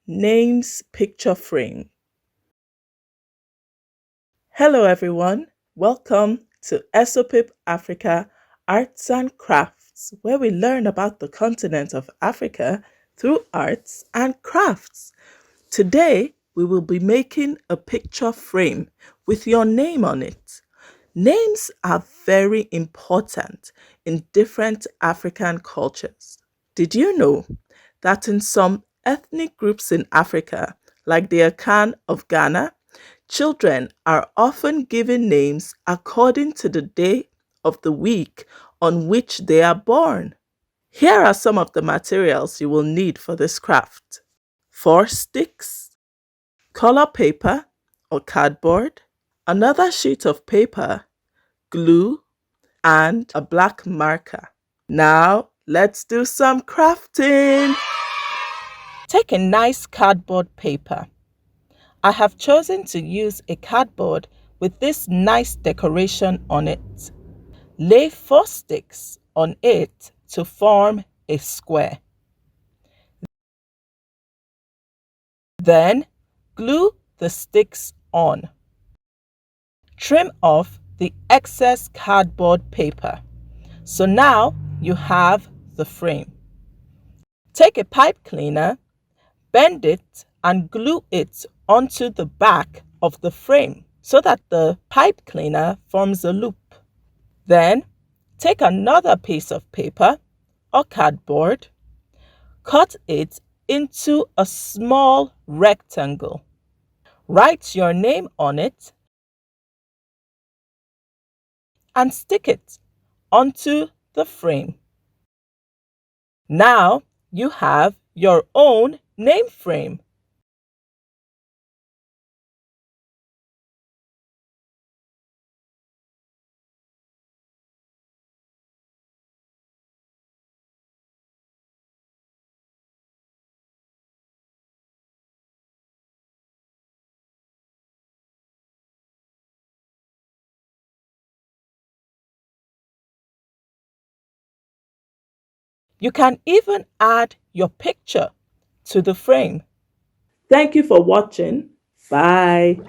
Names Picture Frame. Hello everyone, welcome to Esopip Africa Arts and Crafts, where we learn about the continent of Africa through arts and crafts. Today, we will be making a picture frame with your name on it. Names are very important in different African cultures. Did you know that in some ethnic groups in Africa, like the Akan of Ghana, children are often given names according to the day of the week on which they are born? Here are some of the materials you will need for this craft: 4 sticks, color paper or cardboard, another sheet of paper, glue, and a black marker. Now, let's do some crafting. Take a nice cardboard paper. I have chosen to use a cardboard with this nice decoration on it. Lay 4 sticks on it to form a square. Then glue the sticks on. Trim off the excess cardboard paper. So now you have the frame. Take a pipe cleaner, bend it and glue it onto the back of the frame so that the pipe cleaner forms a loop. Then take another piece of paper or cardboard, cut it into a small rectangle. Write your name on it and stick it onto the frame. Now you have your own name frame. You can even add your picture to the frame. Thank you for watching. Bye.